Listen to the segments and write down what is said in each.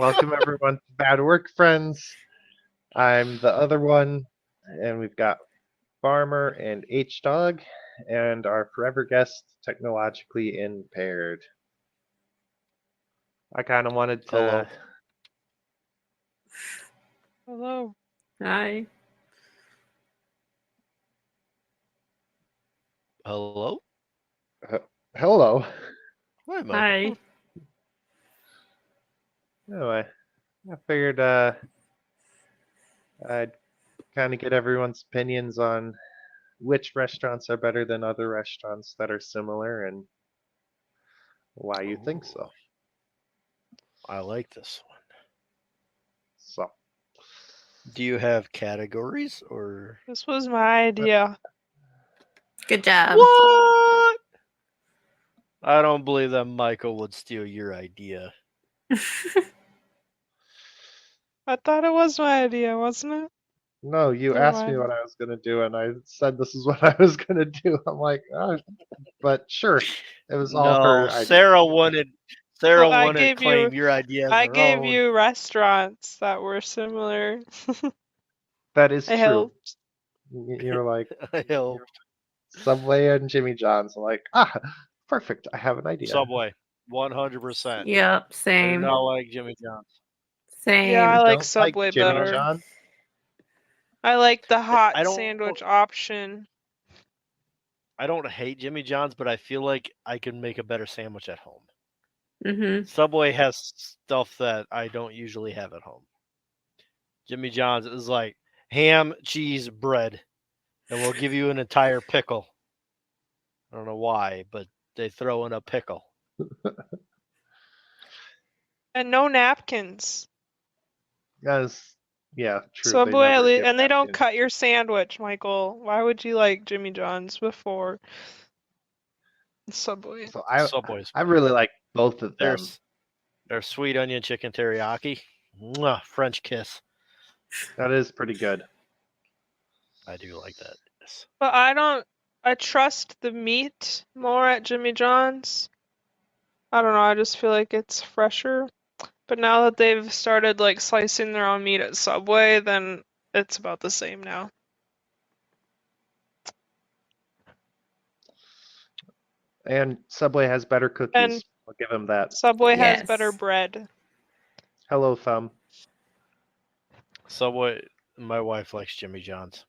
Welcome everyone to Bad Work Friends. I'm the other one, and we've got Farmer and H Dog, and our forever guest, technologically impaired. I kind of wanted Hello. to. Hello. Hi. Hello? Hello. Hi, Michael. Hi. Anyway, I figured I'd kind of get everyone's opinions on which restaurants are better than other restaurants that are similar and why you think so. I like this one. So, Do you have categories or This was my idea. Good job. what? I don't believe that Michael would steal your idea. I thought it was my idea, wasn't it? no, you Never asked me mind. what I was going to do, and I said this is what I was going to do. I'm like, oh, but sure. It was all No, her idea. Sarah wanted Well, I to gave claim you- your idea as I her gave own. you restaurants that were similar. That is I true. helped. You're like I helped. Subway and Jimmy John's. I'm like, perfect. I have an idea. Subway, 100%. Yep, I do same. not like Jimmy John's. Same. Yeah, I You like don't Subway Jimmy better. John? I like the hot I don't- sandwich option. I don't hate Jimmy John's, but I feel like I can make a better sandwich at home. Mm-hmm. Subway has stuff that I don't usually have at home. Jimmy John's is like ham, cheese, bread, and we'll give you an entire pickle. I don't know why, but they throw in a pickle. And no napkins. Yes. Yeah, true. Subway, never give and they don't napkins. cut your sandwich, Michael. Why would you like Jimmy John's before Subway? So I Subway's really like both of them. their sweet onion chicken teriyaki. Mwah, French kiss. That is pretty good. I do like that. Yes. But I trust the meat more at Jimmy John's. I don't know, I just feel like it's fresher. But now that they've started like slicing their own meat at Subway, then it's about the same now. And Subway has better cookies. And- I'll give them that. Subway has better Yes. bread. Hello, Thumb. Subway. My wife likes Jimmy John's.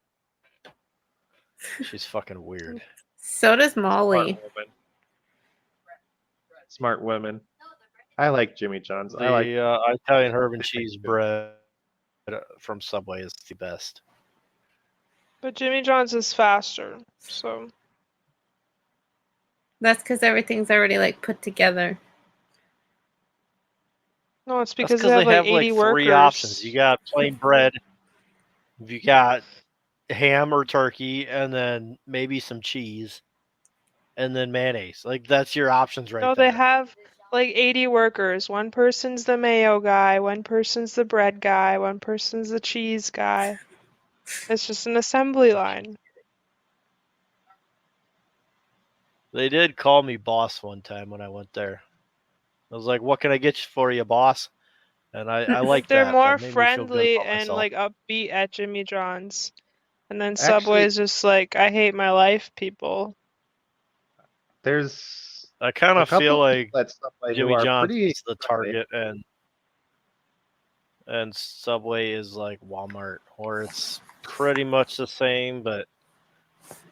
She's fucking weird. So does Molly. Smart woman. Smart women. I like Jimmy John's. The I like Italian herb and cheese bread from Subway is the best. But Jimmy John's is faster, so That's because everything's already like put together. no, it's That's because they have like 80 workers. three options. You got plain bread, you got ham or turkey, and then maybe some cheese, and then mayonnaise. Like that's your options right No, there. they have like 80 workers. One person's the mayo guy, one person's the bread guy, one person's the cheese guy. It's just an assembly line. They did call me boss one time when I went there. I was like, "What can I get for you, boss?" And I like They're that. more That made me feel good friendly about and myself. like upbeat at Jimmy John's. And then Actually- Subway's just like, I hate my life, people. there's I kind a of couple feel of like people at Subway Jimmy who are John's pretty is the friendly. Target, and Subway is like Walmart, or it's pretty much the same, but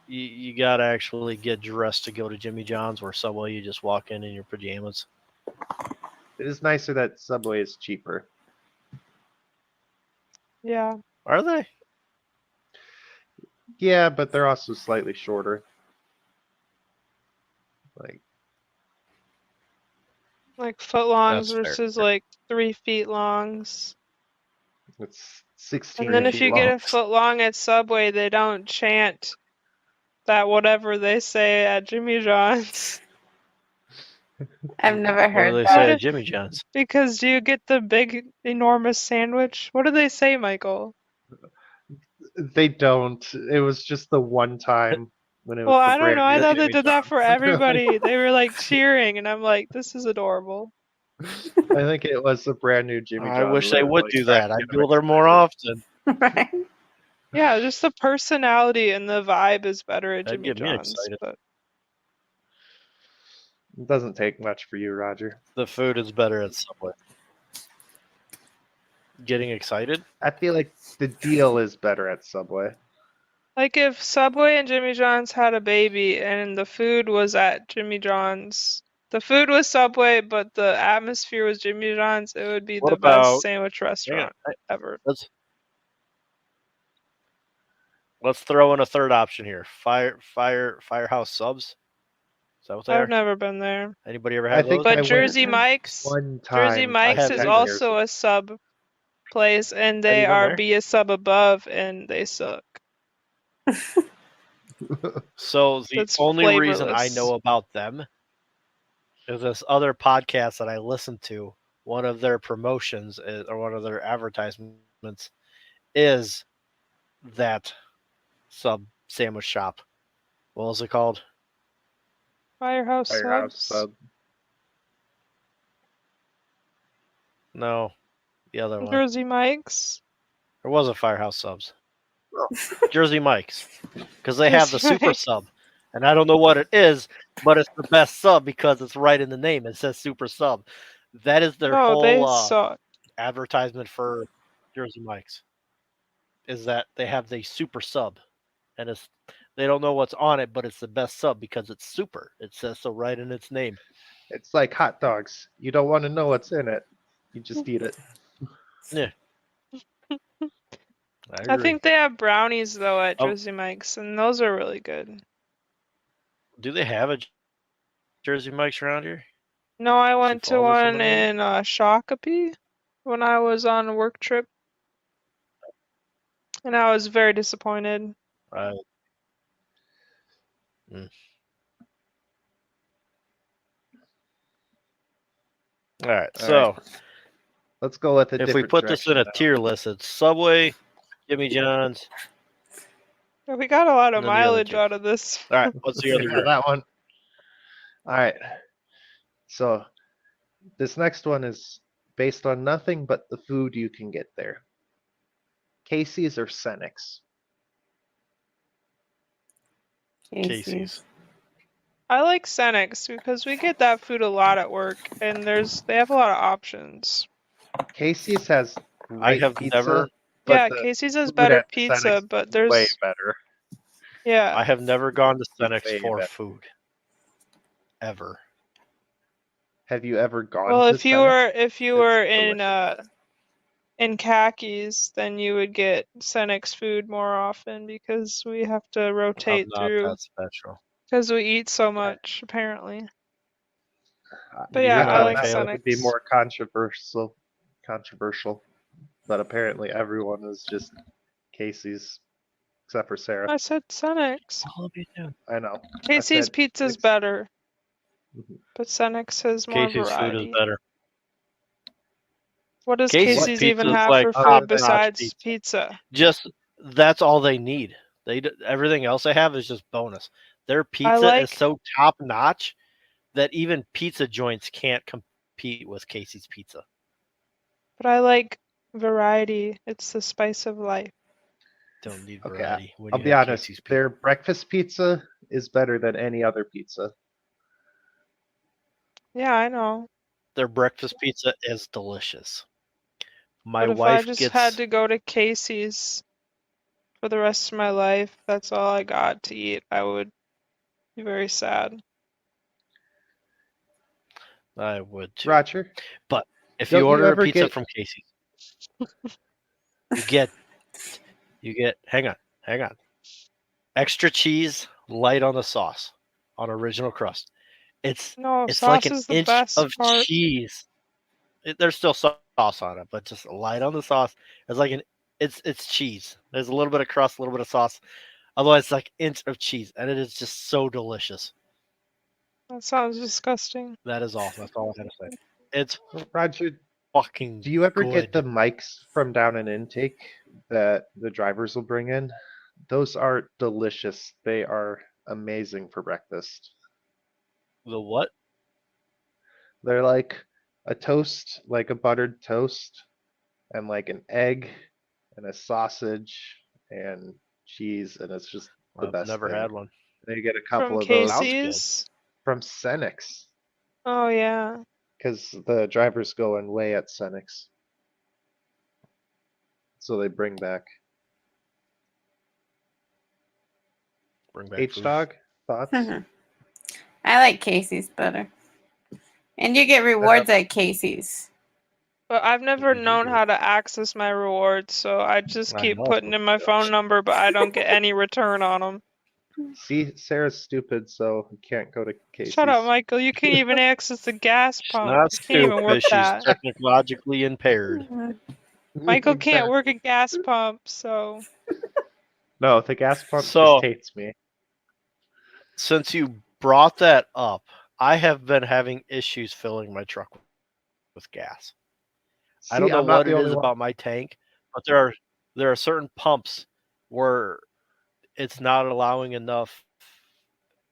you gotta actually get dressed to go to Jimmy John's. Where Subway, you just walk in your pajamas. It is nicer that Subway is cheaper. Yeah. Are they? Yeah, but they're also slightly shorter. Like Like footlongs That's fair. versus like 3 feet longs. it's 16 And then if feet you get a long. foot long at Subway, they don't chant that whatever they say at Jimmy John's. I've never What do heard they that. say at Jimmy John's? Because do you get the big, enormous sandwich? What do they say, Michael? They don't. It was just the one time when it was Well, the I don't brand know. I new thought they Jimmy did that for John's. everybody. They were like cheering, and I'm like, this is adorable. I think it was a brand new Jimmy John's. I wish they We're would really do trying that. to I'd get them go there more excited. often. Right. Yeah, just the personality and the vibe is better at That'd Jimmy get me John's. excited. But It doesn't take much for you, Roger. The food is better at Subway. Getting excited? I feel like the deal is better at Subway. like if Subway and Jimmy John's had a baby and the food was at Jimmy John's, the food was Subway, but the atmosphere was Jimmy John's, it would be What the about- best sandwich restaurant ever. Let's throw in a third option here. Firehouse Subs. Is that what they are? I've never been there. Anybody ever I had think those? I But went Jersey Mike's, One time. Jersey I Mike's had is 10 years also a sub place, and they you been are there? be a sub above, and they suck. So the That's only reason I flavorless. know about them is this other podcast that I listen to. One of their promotions or one of their advertisements is that sub sandwich shop. What was it called? Firehouse Firehouse subs. sub. No, the other one. Jersey Mike's. There wasn't Firehouse Subs. Jersey Mike's, because they have the That's super right. sub, and I don't know what it is, but it's the best sub because it's right in the name. It says super sub. That is their No, they whole suck. advertisement for Jersey Mike's. Is that they have the super sub, and it's they don't know what's on it, but it's the best sub because it's super. It says so right in its name. It's like hot dogs. You don't want to know what's in it. You just eat it. I agree. think they have brownies though at Oh. Jersey Mike's, and those are really good. Do they have a Jersey Mike's around here? No, I went to Falls or one something like in Shakopee when I was on a work trip, and I was very disappointed. All right, All so Let's go with a if we different put this in a direction now. tier list, it's Subway, Jimmy John's. We got a lot of And then the other mileage two. out of this. All right, what's the other Yeah, group? that one. All right. So this next one is based on nothing but the food you can get there. Casey's or Senix? Casey's. I like Senix because we get that food a lot at work, and they have a lot of options. Casey's has I great have pizza, never- but Yeah, the Casey's has food better at pizza, Senix but is there's way better. yeah. I have never gone to Senix Way for better. food. Ever. Have you ever gone Well, to if you Senix? were It's in khakis, then you would get Senix food more often because we have to I'm rotate not through that special. because we eat so much apparently. But You yeah, got I it, like Taylor. That would be Senix. more controversial. But apparently everyone is just Casey's, except for Sarah. I said Senix. All of you do. I know. Casey's said pizza's Senix. better, Mhm. but Senix has more Casey's variety. food is better. What does Casey's Casey's even pizza is have like for top-notch food besides pizza. pizza? Just that's all they need. Everything else they have is just bonus. Their pizza like- is so top notch that even pizza joints can't compete with Casey's pizza. But I like variety. It's the spice of life. Don't need Okay, variety. when I'll you be have honest. Casey's pizza. Their breakfast pizza is better than any other pizza. Yeah, I know. Their breakfast pizza is delicious. My But if I wife just gets had to go to Casey's for the rest of my life, that's all I got to eat, I would be very sad. I would too. Roger, If Don't you you order a ever pizza get- from Casey's, you get hang on. Extra cheese, light on the sauce, on original crust. It's No, it's sauce like an is the inch best of part. cheese. There's still sauce on it, but just light on the sauce. It's like it's cheese. There's a little bit of crust, a little bit of sauce. Otherwise, it's like inch of cheese, and it is just so delicious. That sounds disgusting. That is all. That's all I have to say. It's Roger, fucking. do you ever get the good. mics from down an intake that the drivers will bring in? Those are delicious. They are amazing for breakfast. The what? They're like a toast, like a buttered toast, and like an egg and a sausage and cheese, and it's just the I've best never thing. had one. Then you get a From couple of those Sounds good. Casey's. from Senex, Oh yeah. because the drivers go and weigh at Senex. So they bring back. Bring back H food. Dog, thoughts? I like Casey's better. And you get rewards at Casey's. But I've never You known do. how to access my rewards, so I just I keep know. putting in my phone number, but I don't get any return on them. See, Sarah's stupid, so you can't go to Casey's. Shut up, Michael. You can't even access the gas She's pump. not You can't even work stupid. She's that. technologically impaired. Michael can't work a gas pump, so No, the gas pump So- just hates me. Since you brought that up, I have been having issues filling my truck with gas. I don't See, know I'm not what the it only is one. about my tank, but there are certain pumps where it's not allowing enough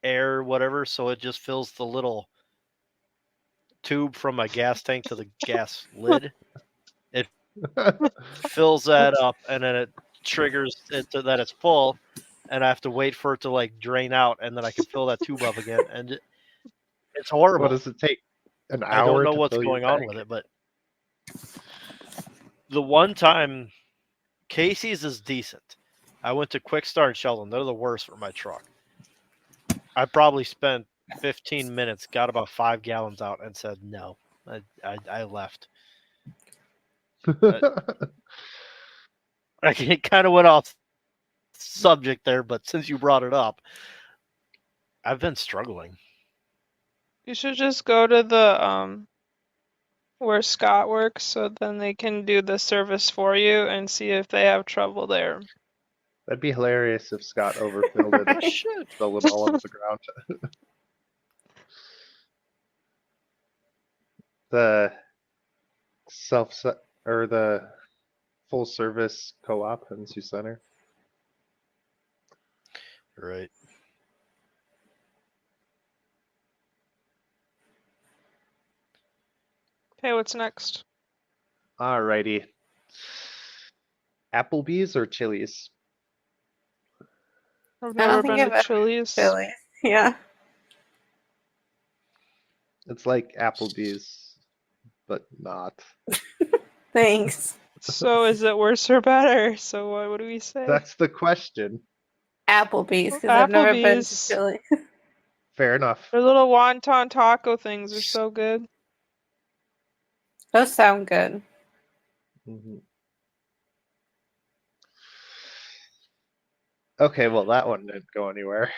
air or whatever, so it just fills the little tube from my gas tank to the gas lid. Fills that up, and then it triggers it to that it's full, and I have to wait for it to like drain out, and then I can fill that tube up again, and it's horrible. What does it take? An hour? I don't know to what's fill your going on tank? with it, but the one time Casey's is decent. I went to Quick Start in Sheldon. They're the worst for my truck. I probably spent 15 minutes, got about 5 gallons out, and said no. I left. I kind of went off subject there, but since you brought it up, I've been struggling. you should just go to the where Scott works, so then they can do the service for you and see if they have trouble there. That'd be hilarious if Scott overfilled it and Shit. filled it all over the ground. The or the full service co-op in Sioux Center. Right. Okay, what's next? Alrighty. Applebee's or Chili's? I've I don't never think been I've to ever Chili's. Philly. Yeah. It's like Applebee's, but not. Thanks. So is it worse or better? So what do we say? That's the question. Applebee's, because I've never been to Applebee's. Philly. Fair enough. Their little wonton taco things are so good. Those sound good. Mhm. Okay, well that one didn't go anywhere.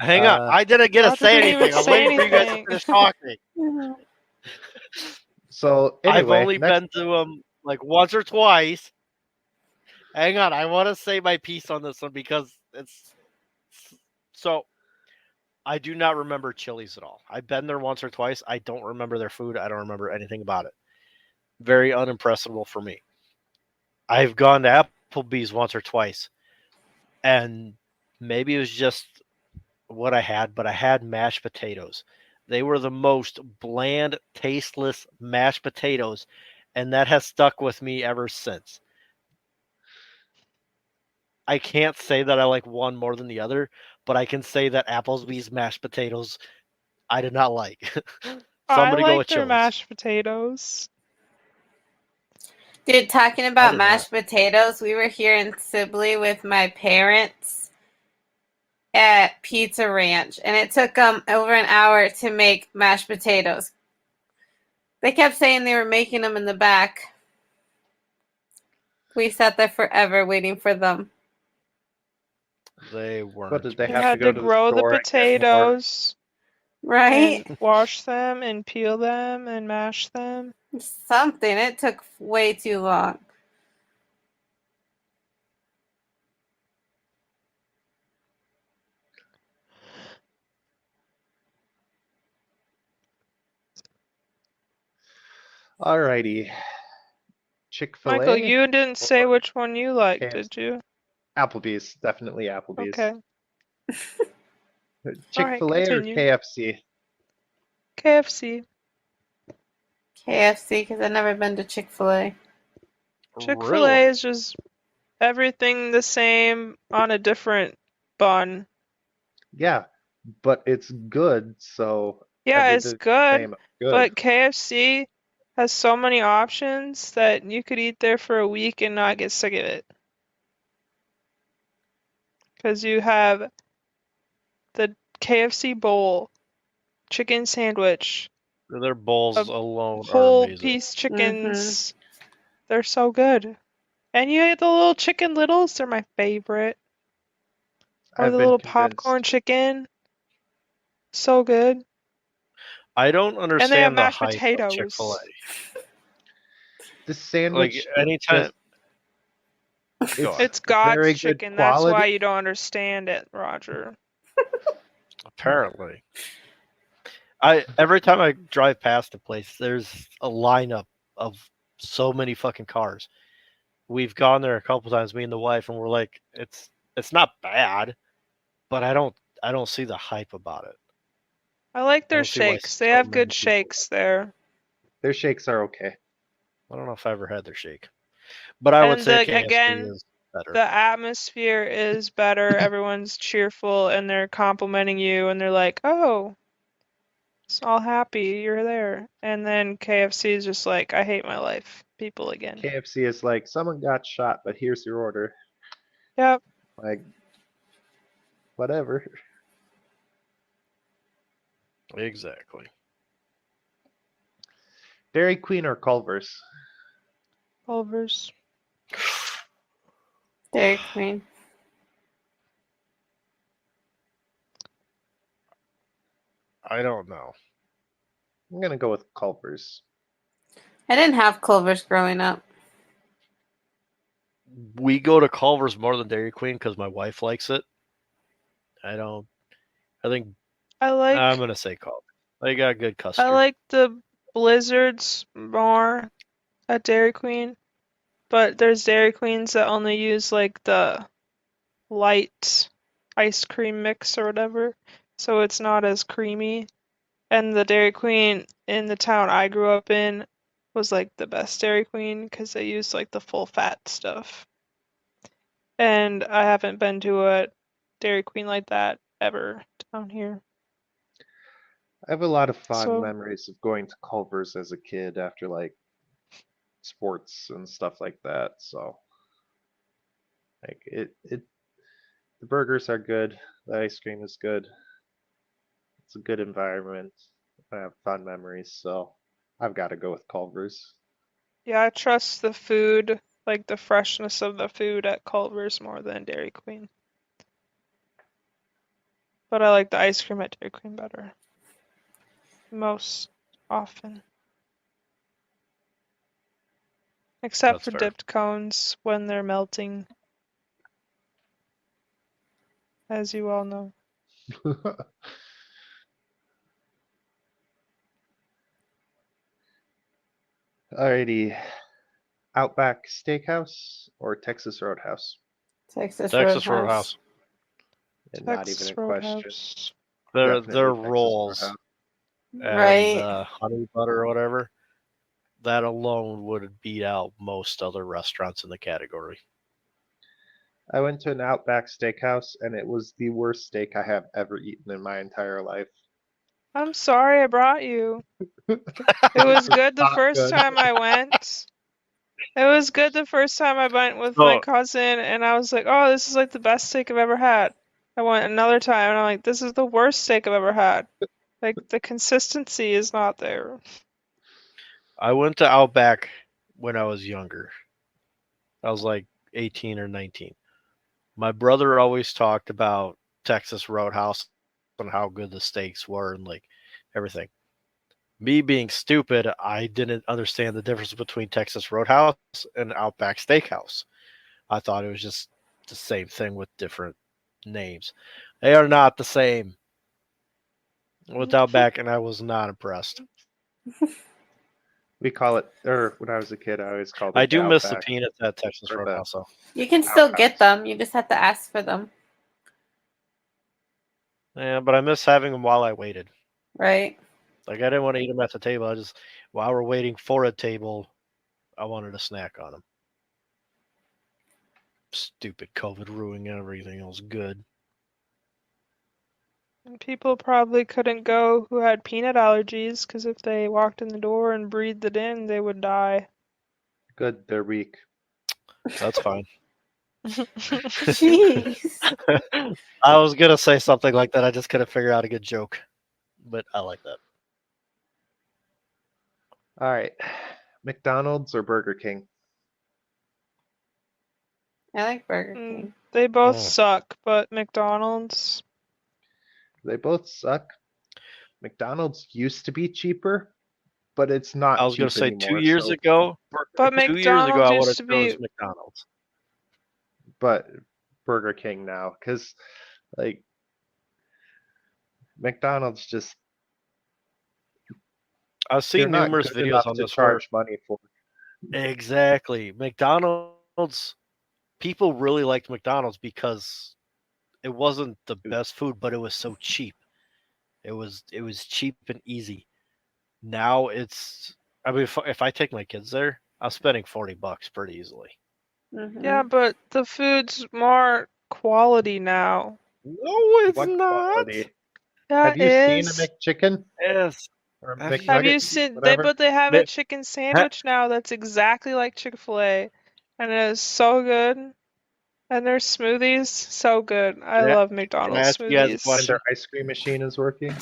Hang on. I didn't get to Scott say didn't even anything. I'm say waiting for you guys to anything. finish talking. So anyway, I've only next- been to them like once or twice. Hang on, I want to say my piece on this one because it's so. I do not remember Chili's at all. I've been there once or twice. I don't remember their food. I don't remember anything about it. Very unimpressible for me. I've gone to Applebee's once or twice, and maybe it was just what I had, but I had mashed potatoes. They were the most bland, tasteless mashed potatoes, and that has stuck with me ever since. I can't say that I like one more than the other, but I can say that Applebee's mashed potatoes I did not like. I Somebody like go with their Chili's. mashed potatoes. Dude, talking I about did mashed potatoes, we were here in Sibley with my parents at Pizza Ranch, and it took them over an hour to make mashed potatoes. They kept saying they were making them in the back. We sat there forever waiting for them. They weren't. What did they You have to had go to to the grow the store and get more? potatoes Right? and wash them and peel them and mash them. Something. It took way too long. Alrighty. Chick-fil-A. Michael, you didn't say or which one you liked, KFC? did you? Applebee's, definitely Applebee's. Okay. Chick-fil-A or continue. KFC? KFC. KFC, because I've never been to Chick-fil-A. Chick-fil-A Really? is just everything the same on a different bun. Yeah, but it's good, so Yeah, it's everything's good, same good. but KFC has so many options that you could eat there for a week and not get sick of it. Because you have the KFC bowl, chicken sandwich, Their bowls A alone are whole amazing. piece chickens. They're so good. And you get the little chicken littles, they're my favorite. Or I've the been little convinced. popcorn chicken. So good. I don't And they have understand the mashed hype of potatoes. Chick-fil-A. The Like sandwich anytime, just, Go it's on. It's God's very good chicken. That's why quality. you don't understand it, Roger. apparently, every time I drive past a place, there's a lineup of so many fucking cars. We've gone there a couple times, me and the wife, and we're like, it's not bad, but I don't see the hype about it. I like I their don't see why shakes. They so have many good people shakes there. Their shakes are okay. I don't know if I ever had their shake, but I would And say the, KFC again, is better. the atmosphere is better. Everyone's cheerful and they're complimenting you and they're like, oh, it's all happy you're there. And then KFC is just like, I hate my life. People again. KFC is like, someone got shot, but here's your order. Yep. Like, whatever. Exactly. Dairy Queen or Culver's? Culver's. Dairy Queen. I don't know. I'm gonna go with Culver's. I didn't have Culver's growing up. We go to Culver's more than Dairy Queen because my wife likes it. I think I like I'm gonna say Culver's. They got good custard. I like the blizzards more at Dairy Queen, but there's Dairy Queens that only use like the light ice cream mix or whatever, so it's not as creamy. And the Dairy Queen in the town I grew up in was like the best Dairy Queen because they used like the full fat stuff. And I haven't been to a Dairy Queen like that ever down here. I have a lot of fond So- memories of going to Culver's as a kid after like sports and stuff like that. So, like the burgers are good. The ice cream is good. It's a good environment. I have fond memories, so I've got to go with Culver's. Yeah, I trust the food, like the freshness of the food at Culver's more than Dairy Queen. But I like the ice cream at Dairy Queen better. Most often. Except That's for fair. dipped cones when they're melting. As you all know. Alrighty. Outback Steakhouse or Texas Roadhouse? Texas Texas Roadhouse. Roadhouse. And not Texas even a question. Roadhouse. Their Definitely Texas rolls Roadhouse. and Right. honey butter or whatever. That alone would beat out most other restaurants in the category. I went to an Outback Steakhouse and it was the worst steak I have ever eaten in my entire life. I'm sorry I brought you. It was good the Not first good. time I went. It was good the first time I went with my So- cousin, and I was like, oh, this is like the best steak I've ever had. I went another time, and I'm like, this is the worst steak I've ever had. Like, the consistency is not there. I went to Outback when I was younger. I was like 18 or 19. My brother always talked about Texas Roadhouse and how good the steaks were and like everything. Me being stupid, I didn't understand the difference between Texas Roadhouse and Outback Steakhouse. I thought it was just the same thing with different names. They are not the same with Outback, and I was not impressed. We call it, or when I was a kid, I always called it I do miss the Outback. peanuts at Texas Or the- Roadhouse, though. You can still Outhouse. get them. You just have to ask for them. Yeah, but I miss having them while I waited. Right. Like I didn't want to eat them at the table. I just while we're waiting for a table, I wanted a snack on them. Stupid COVID ruining everything else good. And people probably couldn't go who had peanut allergies because if they walked in the door and breathed it in, they would die. Good, they're weak. That's fine. Jeez. I was gonna say something like that. I just couldn't figure out a good joke, but I like that. All right. McDonald's or Burger King? I like Burger Mm. King. They both Oh. suck, but McDonald's. They both suck. McDonald's used to be cheaper, but it's not I was cheap gonna say anymore. 2 years so- ago. But 2 years ago, McDonald's I would used have to chose be. McDonald's. but Burger King now, because like McDonald's just I've they're seen not numerous good videos enough on to this where charge money for. exactly McDonald's. People really liked McDonald's because it wasn't the best food, but it was so cheap. It was cheap and easy. Now it's. I mean, if I take my kids there, I'm spending $40 pretty easily. Mhm. Yeah, but the food's more quality now. No, it's What not. quality? Yeah, Have you it seen a is. McChicken Yes. or a Have you- Have you McNugget? seen Whatever. but they have Ma- a chicken sandwich now that's exactly like Chick-fil-A, and it is so good. And their smoothies, so good. I Yeah, love McDonald's ask you guys a smoothies. And question? their ice cream machine is working.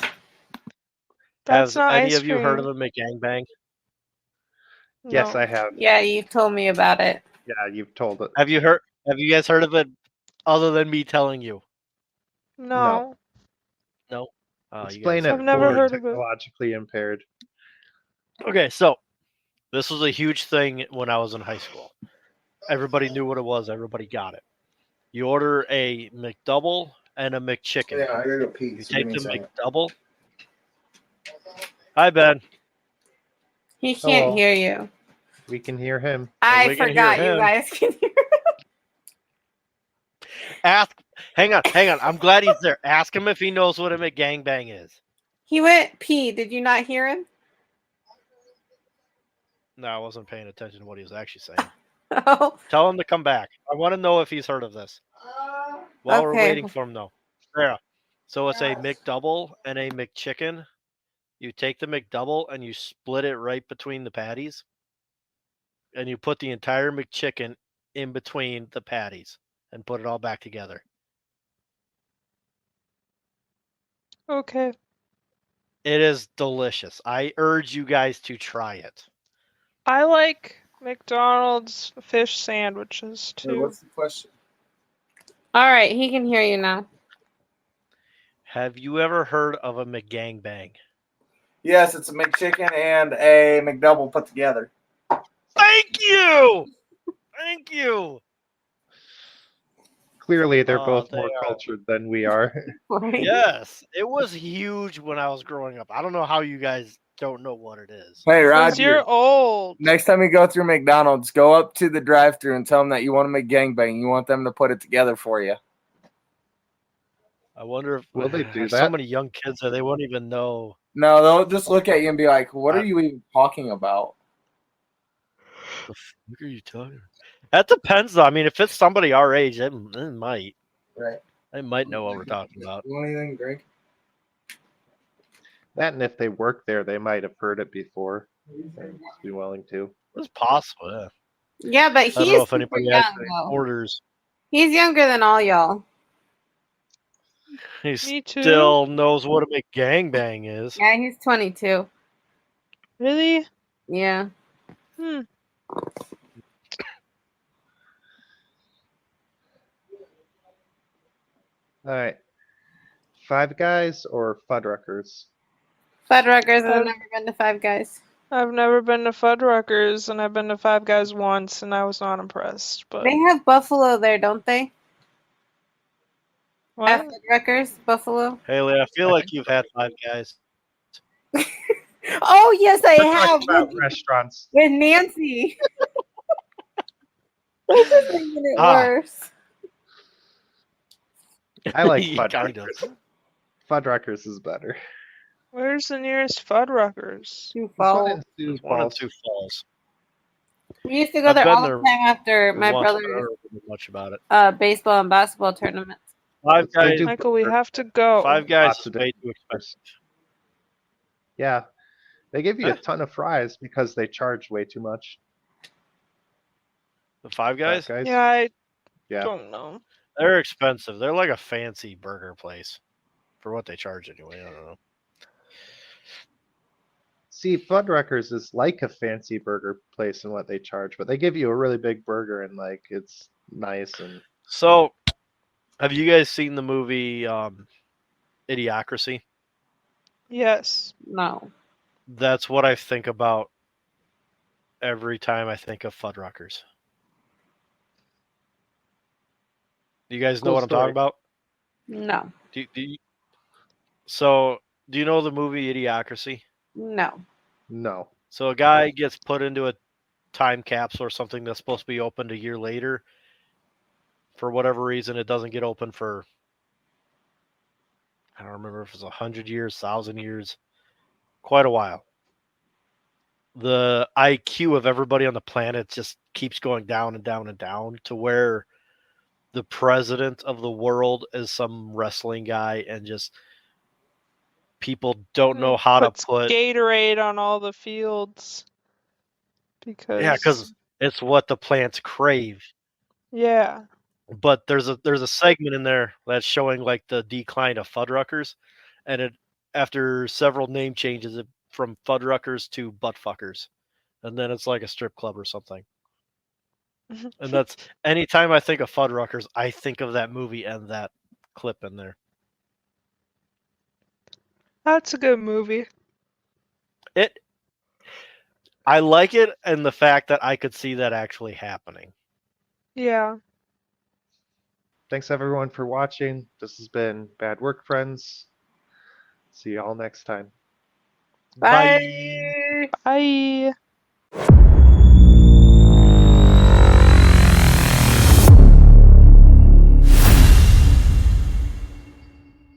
That's Has not any ice of you heard of cream. a McGangbang? Yes, No. I have. Yeah, you told me about it. Yeah, you've told it. Have you guys heard of it other than me telling you? No. No. You guys Explain are it I've never for heard of it. technologically impaired. Okay, so this was a huge thing when I was in high school. Everybody knew what it was. Everybody got it. You order a McDouble and a McChicken. Yeah, I gotta go pee. You So give take me the a second. McDouble. Hi, Ben. He can't Hello. hear you. We can hear him. I we can hear forgot you him. guys can hear. Hang on. I'm glad he's there. Ask him if he knows what a McGangbang is. He went pee. Did you not hear him? No, I wasn't paying attention to what he was actually saying. Oh, Tell him to come back. I want to know if he's heard of this. While we're Okay. waiting for him, though. Yeah. So it's a McDouble and a McChicken. You take the McDouble and you split it right between the patties. And you put the entire McChicken in between the patties and put it all back together. Okay. It is delicious. I urge you guys to try it. I like McDonald's fish sandwiches Wait, too. what's the question? all right. He can hear you now. Have you ever heard of a McGangbang? Yes, it's a McChicken and a McDouble put together. Thank you! Thank you! Clearly, they're Oh, both they more are. cultured than we are. Right? Yes, it was huge when I was growing up. I don't know how you guys don't know what it is. Hey, 'Cause Roger. you're old. Next time you go through McDonald's, go up to the drive-thru and tell them that you want to McGangbang. You want them to put it together for you. I wonder if Will they do there's so that? many young kids that they won't even know. No, they'll just look at you and be like, "What are you even talking about?" The fuck are you talking about? That depends, though. I mean, if it's somebody our age, it might. Right? They might know what we're talking about. You want anything to drink? That and if they work there, they might have heard it before. They'd be willing to. It's possible. Yeah. Yeah, but I don't know he's if super anybody young actually though. orders. He's younger than all y'all. He Me too. still knows what a McGangbang is. Yeah, he's 22. Really? Yeah. Hmm. All right. Five Guys or Fuddruckers? Fuddruckers. I've Um, never been to Five Guys. I've never been to Fuddruckers, and I've been to Five Guys once, and I was not impressed. But They have Buffalo there, don't they? what? At Fuddruckers, Buffalo. Haley, I feel like you've had Five Guys. Oh yes, I We're have talking about with, restaurants. with Nancy. This is making it Ah. worse. I like Yeah, kind Fuddruckers. Fuddruckers is better. Where's the nearest Fuddruckers? Sioux There's one Falls. in Sioux There's one in Falls. Sioux Falls. We used to go I've there been all the there time after my once, but I brother's don't remember much about it. baseball and basketball tournaments. Five They Guys. do Michael, we burger. have to go. Five Guys Lots is of way different too expensive. Yeah. They give you a ton of fries because they charge way too much. The Five Fat Guys, guys. Yeah, I Yeah. don't know. they're expensive. They're like a fancy burger place for what they charge anyway. I don't know. See, Fuddruckers is like a fancy burger place in what they charge, but they give you a really big burger and like it's nice and So, have you guys seen the movie Idiocracy? Yes. No. That's what I think about every time I think of Fuddruckers. Do you guys know Cool what I'm story. talking about? No. So, do you know the movie Idiocracy? No. no. So a guy gets put into a time capsule or something that's supposed to be opened a year later. For whatever reason, it doesn't get open for, I don't remember if it's 100 years, 1,000 years, quite a while. The IQ of everybody on the planet just keeps going down and down and down to where the president of the world is some wrestling guy and just people don't know how to Puts put. Gatorade on all the fields. Yeah, because it's what the plants crave. Yeah. But there's a segment in there that's showing like the decline of Fuddruckers, and it after several name changes it from Fuddruckers to Buttfuckers, and then it's like a strip club or something. And that's anytime I think of Fuddruckers, I think of that movie and that clip in there. That's a good movie. I like it and the fact that I could see that actually happening. Yeah. Thanks everyone for watching. This has been Bad Work Friends. See y'all next time. Bye. Bye.